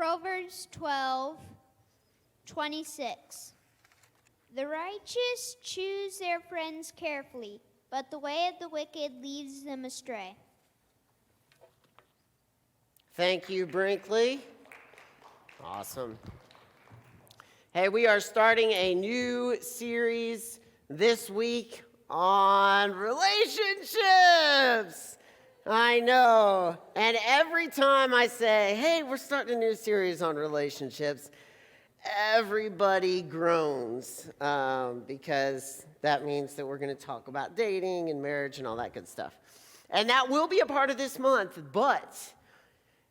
Proverbs 12:26. The righteous choose their friends carefully, but the way of the wicked leads them astray. Thank you, Brinkley. Awesome. Hey, we are starting a new series this week on relationships. I know. And every time I say, hey, we're starting a new series on relationships, everybody groans because that means that we're going to talk about dating and marriage and all that good stuff. And that will be a part of this month, but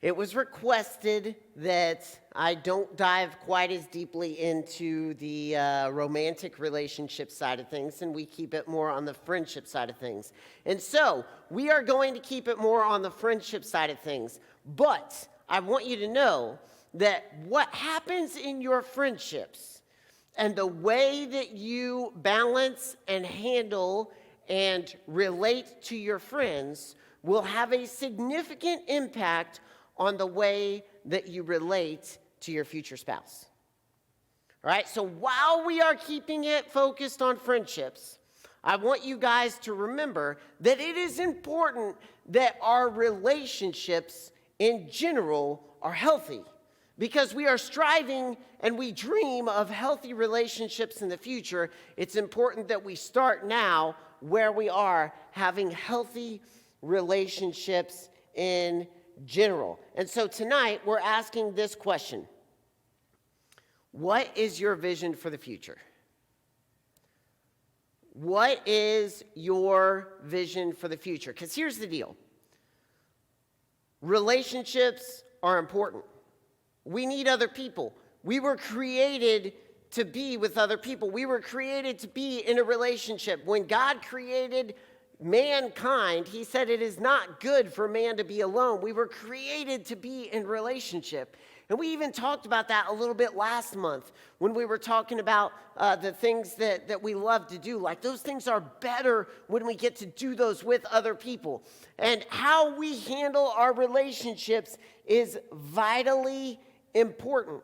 it was requested that I don't dive quite as deeply into the romantic relationship side of things, and we keep it more on the friendship side of things. And so we are going to keep it more on the friendship side of things. But I want you to know that what happens in your friendships and the way that you balance and handle and relate to your friends will have a significant impact on the way that you relate to your future spouse. All right, so while we are keeping it focused on friendships, I want you guys to remember that it is important that our relationships in general are healthy, because we are striving and we dream of healthy relationships in the future. It's important that we start now where we are having healthy relationships in general. And so tonight we're asking this question: what is your vision for the future? What is your vision for the future? Because here's the deal. Relationships are important. We need other people. We were created to be with other people. We were created to be in a relationship. When God created mankind, he said it is not good for man to be alone. We were created to be in relationship. And we even talked about that a little bit last month when we were talking about the things that we love to do. Like, those things are better when we get to do those with other people. And how we handle our relationships is vitally important.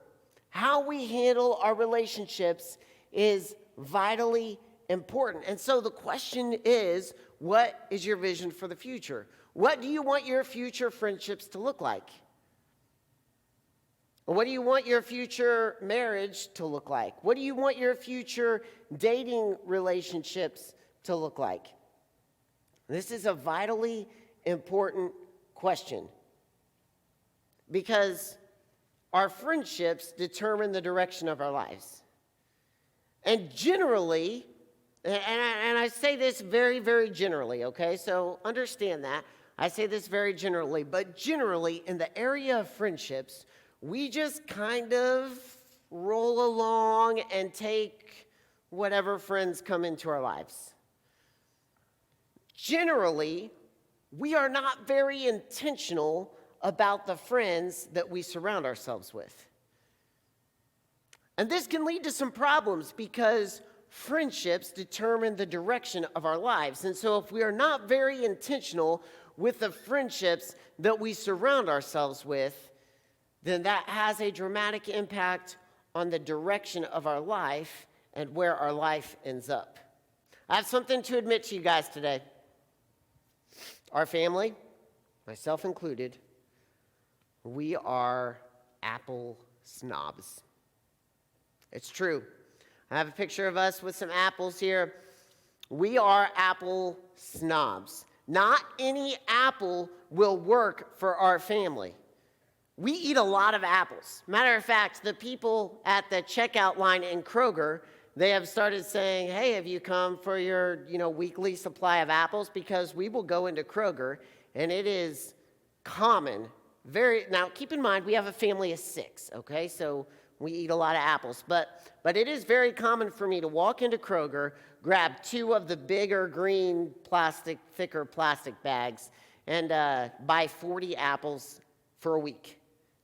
How we handle our relationships is vitally important. And so the question is, what is your vision for the future? What do you want your future friendships to look like? What do you want your future marriage to look like? What do you want your future dating relationships to look like? This is a vitally important question, because our friendships determine the direction of our lives. And generally, and I say this very, very generally, okay? So understand that. I say this very generally, but generally in the area of friendships, we just kind of roll along and take whatever friends come into our lives. Generally, we are not very intentional about the friends that we surround ourselves with. And this can lead to some problems, because friendships determine the direction of our lives. And so if we are not very intentional with the friendships that we surround ourselves with, then that has a dramatic impact on the direction of our life and where our life ends up. I have something to admit to you guys today. Our family, myself included, we are apple snobs. It's true. I have a picture of us with some apples here. We are apple snobs. Not any apple will work for our family. We eat a lot of apples. Matter of fact, the people at the checkout line in Kroger, they have started saying, hey, have you come for your weekly supply of apples? Because we will go into Kroger, and it is common. Now, keep in mind, we have a family of 6, okay? So we eat a lot of apples. But it is very common for me to walk into Kroger, grab 2 of the bigger green thicker plastic bags, and buy 40 apples for a week.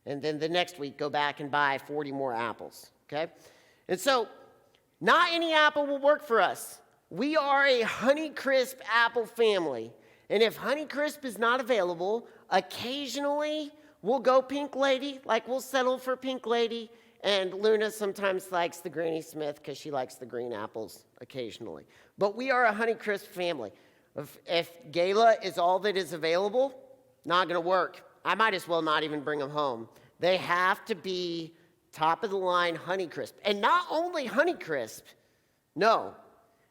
And then the next week, go back and buy 40 more apples, okay? And so, not any apple will work for us. We are a Honeycrisp apple family. And if Honeycrisp is not available, occasionally we'll go Pink Lady, like we'll settle for Pink Lady. And Luna sometimes likes the Granny Smith because she likes the green apples occasionally. But we are a Honeycrisp family. If Gala is all that is available, not going to work. I might as well not even bring them home. They have to be top of the line Honeycrisp. And not only Honeycrisp, no,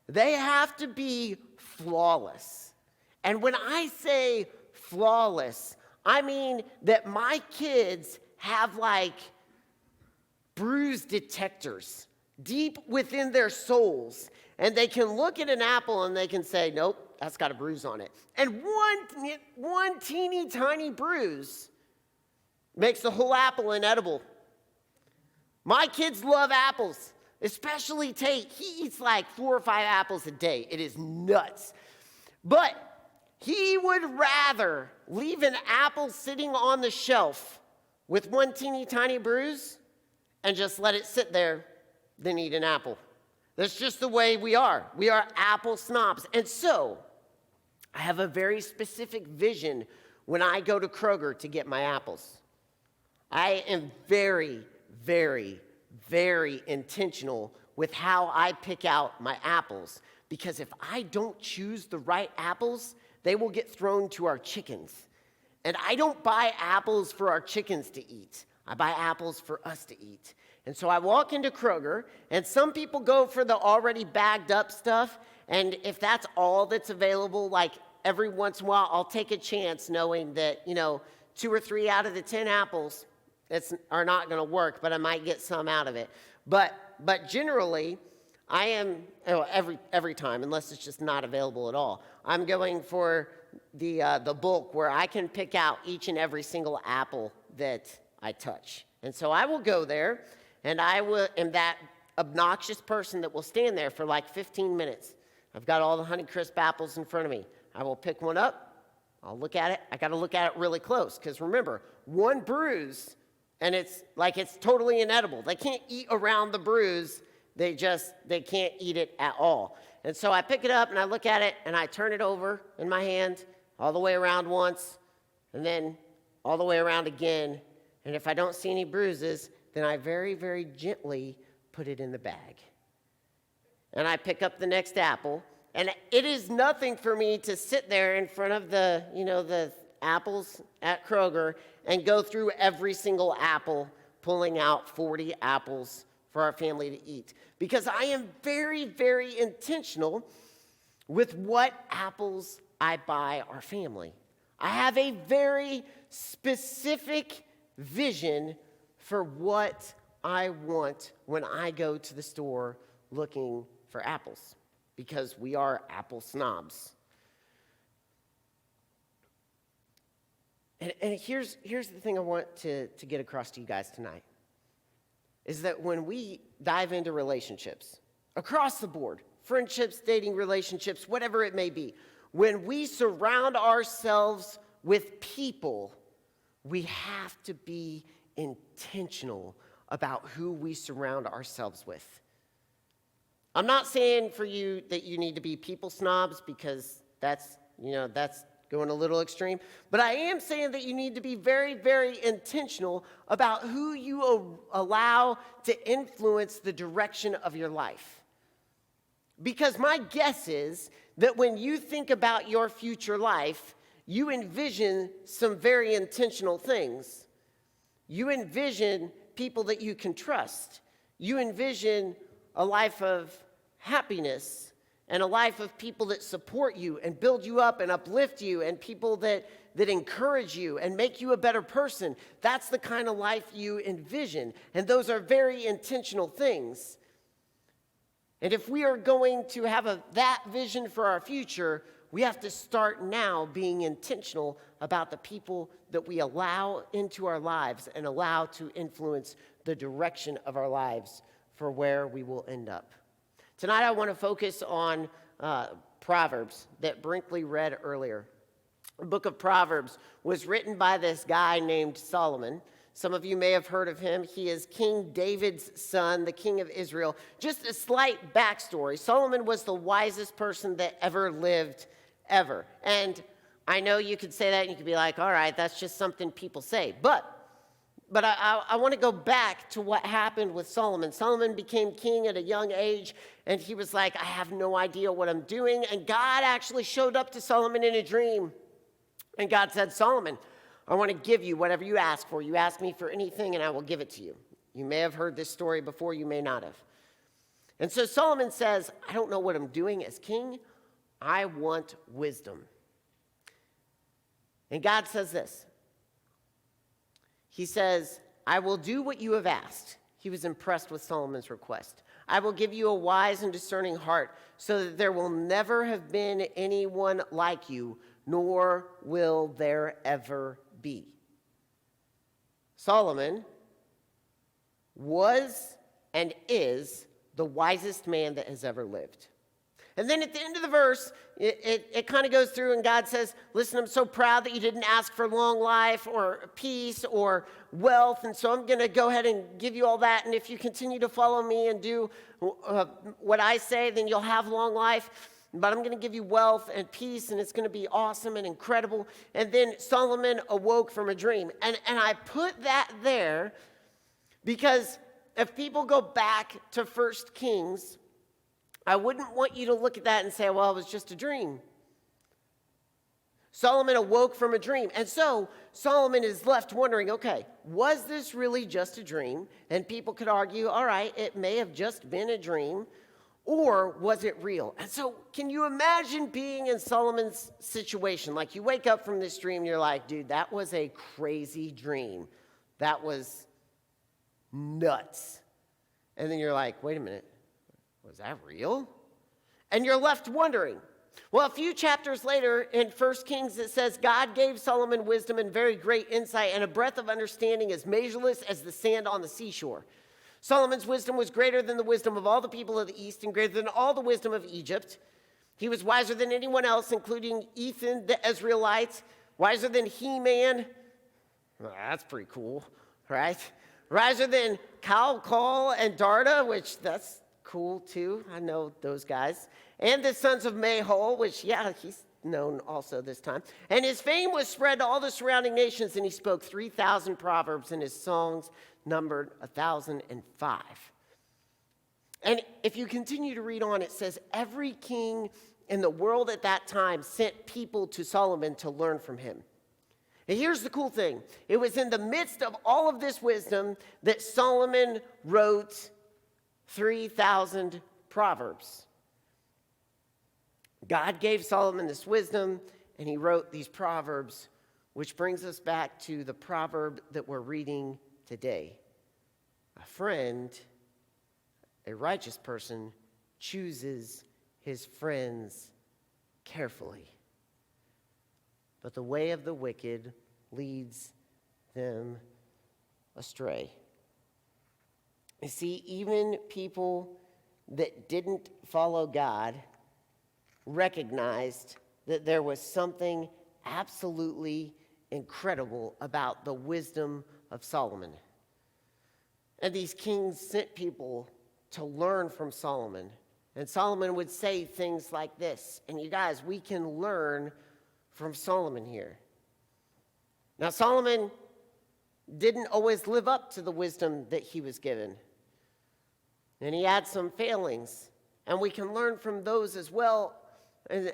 they have to be flawless. And when I say flawless, I mean that my kids have like bruise detectors deep within their souls. And they can look at an apple and they can say, nope, that's got a bruise on it. And one teeny tiny bruise makes the whole apple inedible. My kids love apples, especially Tate. He eats like 4 or 5 apples a day. It is nuts. But he would rather leave an apple sitting on the shelf with one teeny tiny bruise and just let it sit there than eat an apple. That's just the way we are. We are apple snobs. And so, I have a very specific vision when I go to Kroger to get my apples. I am very, very, very intentional with how I pick out my apples. Because if I don't choose the right apples, they will get thrown to our chickens. And I don't buy apples for our chickens to eat. I buy apples for us to eat. And so I walk into Kroger, and some people go for the already bagged up stuff. And if that's all that's available, like every once in a while, I'll take a chance knowing that, 2 or 3 out of the 10 apples are not going to work, but I might get some out of it. But generally, I am, every time, unless it's just not available at all, I'm going for the bulk where I can pick out each and every single apple that I touch. And so I will go there, and I am that obnoxious person that will stand there for like 15 minutes. I've got all the Honeycrisp apples in front of me. I will pick one up. I'll look at it. I got to look at it really close because remember, one bruise, and it's totally inedible. They can't eat around the bruise. They can't eat it at all. And so I pick it up, and I look at it, and I turn it over in my hand all the way around once, and then all the way around again. And if I don't see any bruises, then I very, very gently put it in the bag. And I pick up the next apple, and it is nothing for me to sit there in front of the apples at Kroger and go through every single apple, pulling out 40 apples for our family to eat. Because I am very, very intentional with what apples I buy our family. I have a very specific vision for what I want when I go to the store looking for apples, because we are apple snobs. And here's the thing I want to get across to you guys tonight, is that when we dive into relationships, across the board, friendships, dating relationships, whatever it may be, when we surround ourselves with people, we have to be intentional about who we surround ourselves with. I'm not saying for you that you need to be people snobs, because that's going a little extreme. But I am saying that you need to be very, very intentional about who you allow to influence the direction of your life. Because my guess is that when you think about your future life, you envision some very intentional things. You envision people that you can trust. You envision a life of happiness and a life of people that support you and build you up and uplift you, and people that encourage you and make you a better person. That's the kind of life you envision. And those are very intentional things. And if we are going to have that vision for our future, we have to start now being intentional about the people that we allow into our lives and allow to influence the direction of our lives for where we will end up. Tonight I want to focus on Proverbs that Brinkley read earlier. The book of Proverbs was written by this guy named Solomon. Some of you may have heard of him. He is King David's son, the king of Israel. Just a slight backstory. Solomon was the wisest person that ever lived, ever. And I know you could say that and you could be like, all right, that's just something people say. But I want to go back to what happened with Solomon. Solomon became king at a young age, and he was like, I have no idea what I'm doing. And God actually showed up to Solomon in a dream. And God said, Solomon, I want to give you whatever you ask for. You ask me for anything, and I will give it to you. You may have heard this story before, you may not have. And so Solomon says, I don't know what I'm doing as king. I want wisdom. And God says this. He says, I will do what you have asked. He was impressed with Solomon's request. I will give you a wise and discerning heart so that there will never have been anyone like you, nor will there ever be. Solomon was and is the wisest man that has ever lived. And then at the end of the verse, it kind of goes through and God says, listen, I'm so proud that you didn't ask for long life or peace or wealth. And so I'm going to go ahead and give you all that. And if you continue to follow me and do what I say, then you'll have long life. But I'm going to give you wealth and peace, and it's going to be awesome and incredible. And then Solomon awoke from a dream. And I put that there because if people go back to 1 Kings, I wouldn't want you to look at that and say, well, it was just a dream. Solomon awoke from a dream. And so Solomon is left wondering, okay, was this really just a dream? And people could argue, all right, it may have just been a dream, or was it real? And so can you imagine being in Solomon's situation? Like you wake up from this dream and you're like, dude, that was a crazy dream. That was nuts. And then you're like, wait a minute. Was that real? And you're left wondering. Well, a few chapters later in 1 Kings, it says, God gave Solomon wisdom and very great insight and a breadth of understanding as measureless as the sand on the seashore. Solomon's wisdom was greater than the wisdom of all the people of the East and greater than all the wisdom of Egypt. He was wiser than anyone else, including Ethan the Israelite, wiser than He-Man. Well, that's pretty cool, right? Wiser than Calcol and Darda, which that's cool too. I know those guys. And the sons of Mahol, which, yeah, he's known also this time. And his fame was spread to all the surrounding nations, and he spoke 3,000 proverbs, and his songs numbered 1,005. And if you continue to read on, it says, every king in the world at that time sent people to Solomon to learn from him. And here's the cool thing. It was in the midst of all of this wisdom that Solomon wrote 3,000 proverbs. God gave Solomon this wisdom, and he wrote these proverbs, which brings us back to the proverb that we're reading today. A friend, a righteous person, chooses his friends carefully, but the way of the wicked leads them astray. You see, even people that didn't follow God recognized that there was something absolutely incredible about the wisdom of Solomon. And these kings sent people to learn from Solomon. And Solomon would say things like this. And you guys, we can learn from Solomon here. Now, Solomon didn't always live up to the wisdom that he was given. And he had some failings. And we can learn from those as well. And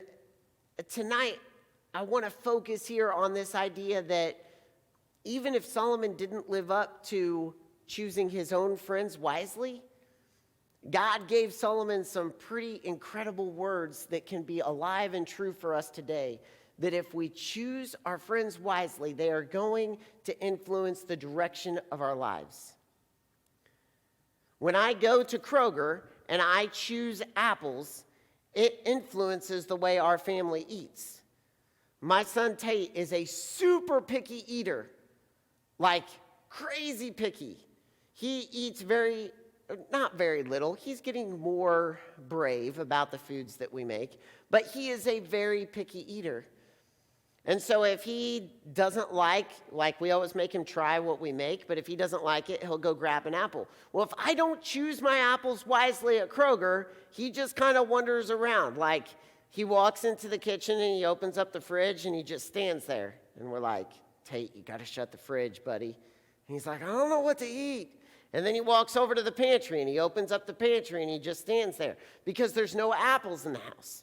tonight, I want to focus here on this idea that even if Solomon didn't live up to choosing his own friends wisely, God gave Solomon some pretty incredible words that can be alive and true for us today. That if we choose our friends wisely, they are going to influence the direction of our lives. When I go to Kroger and I choose apples, it influences the way our family eats. My son Tate is a super picky eater, like crazy picky. He eats not very little. He's getting more brave about the foods that we make, but he is a very picky eater. And so if he doesn't like we always make him try what we make, but if he doesn't like it, he'll go grab an apple. Well, if I don't choose my apples wisely at Kroger, he just kind of wanders around. Like he walks into the kitchen and he opens up the fridge and he just stands there. And we're like, Tate, you got to shut the fridge, buddy. And he's like, I don't know what to eat. And then he walks over to the pantry and he opens up the pantry and he just stands there because there's no apples in the house.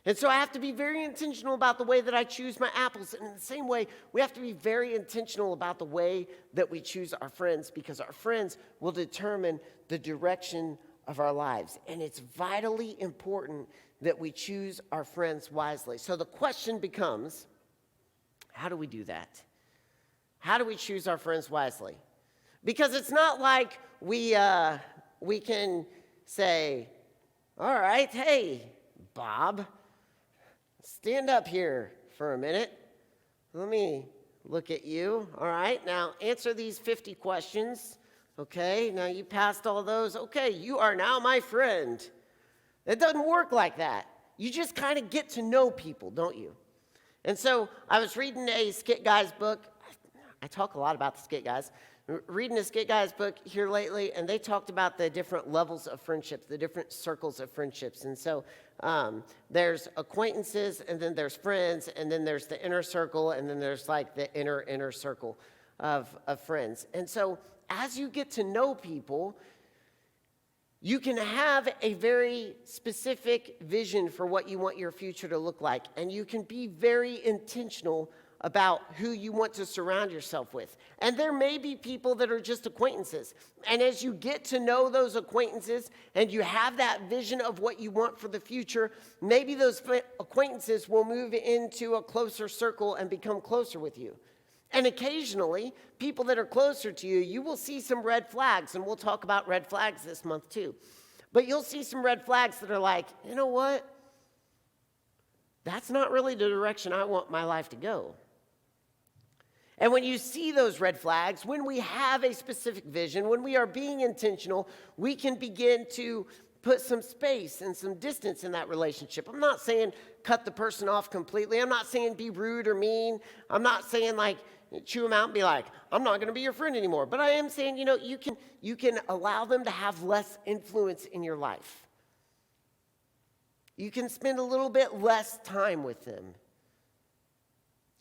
And so I have to be very intentional about the way that I choose my apples. And in the same way, we have to be very intentional about the way that we choose our friends, because our friends will determine the direction of our lives. And it's vitally important that we choose our friends wisely. So the question becomes, how do we do that? How do we choose our friends wisely? Because it's not like we can say, all right, hey, Bob, stand up here for a minute. Let me look at you. All right, now answer these 50 questions. Okay, now you passed all those. Okay, you are now my friend. It doesn't work like that. You just kind of get to know people, don't you? And so I was reading a Skit Guy's book. I talk a lot about the Skit Guys. Reading a Skit Guy's book here lately, and they talked about the different levels of friendships, the different circles of friendships. And so there's acquaintances, and then there's friends, and then there's the inner circle, and then there's like the inner circle of friends. And so as you get to know people, you can have a very specific vision for what you want your future to look like, and you can be very intentional about who you want to surround yourself with. And there may be people that are just acquaintances. And as you get to know those acquaintances and you have that vision of what you want for the future, maybe those acquaintances will move into a closer circle and become closer with you. And occasionally, people that are closer to you, you will see some red flags, and we'll talk about red flags this month too. But you'll see some red flags that are like, you know what? That's not really the direction I want my life to go. And when you see those red flags, when we have a specific vision, when we are being intentional, we can begin to put some space and some distance in that relationship. I'm not saying cut the person off completely. I'm not saying be rude or mean. I'm not saying like chew them out and be like, I'm not going to be your friend anymore. But I am saying, you can allow them to have less influence in your life. You can spend a little bit less time with them.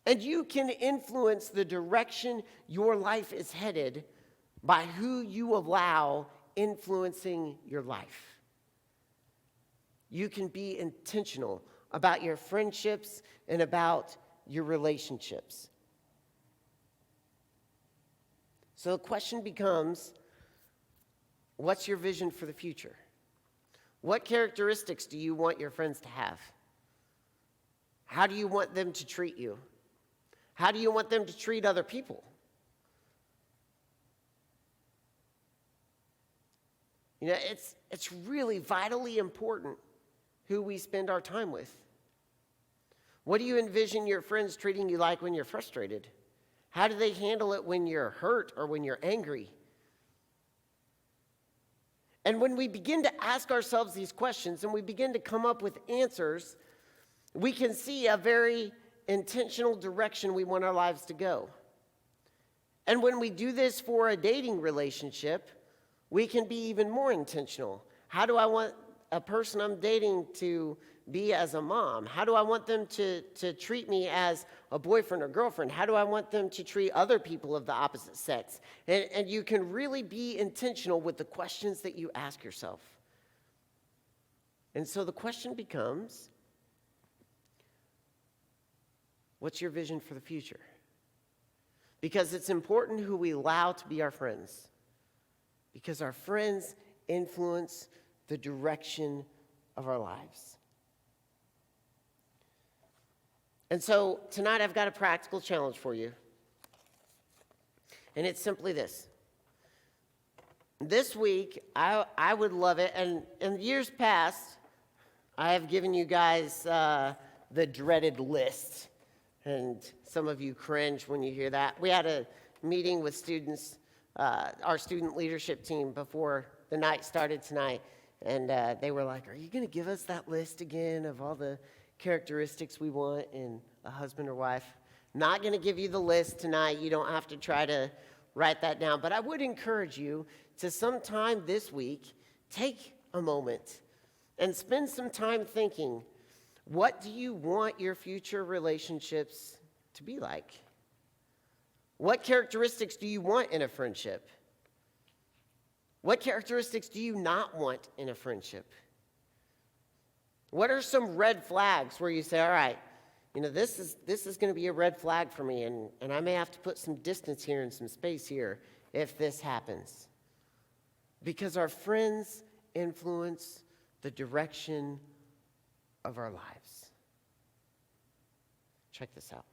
And you can influence the direction your life is headed by who you allow influencing your life. You can be intentional about your friendships and about your relationships. So the question becomes, what's your vision for the future? What characteristics do you want your friends to have? How do you want them to treat you? How do you want them to treat other people? It's really vitally important who we spend our time with. What do you envision your friends treating you like when you're frustrated? How do they handle it when you're hurt or when you're angry? And when we begin to ask ourselves these questions and we begin to come up with answers, we can see a very intentional direction we want our lives to go. And when we do this for a dating relationship, we can be even more intentional. How do I want a person I'm dating to be as a mom? How do I want them to treat me as a boyfriend or girlfriend? How do I want them to treat other people of the opposite sex? And you can really be intentional with the questions that you ask yourself. And so the question becomes, what's your vision for the future? Because it's important who we allow to be our friends. Because our friends influence the direction of our lives. And so tonight I've got a practical challenge for you. And it's simply this. This week, I would love it, and in years past, I have given you guys the dreaded list. And some of you cringe when you hear that. We had a meeting with students, our student leadership team, before the night started tonight. And they were like, are you going to give us that list again of all the characteristics we want in a husband or wife? Not going to give you the list tonight. You don't have to try to write that down. But I would encourage you to sometime this week, take a moment and spend some time thinking, What do you want your future relationships to be like? What characteristics do you want in a friendship? What characteristics do you not want in a friendship? What are some red flags where you say, all right, this is going to be a red flag for me, and I may have to put some distance here and some space here if this happens? Because our friends influence the direction of our lives. Check this out.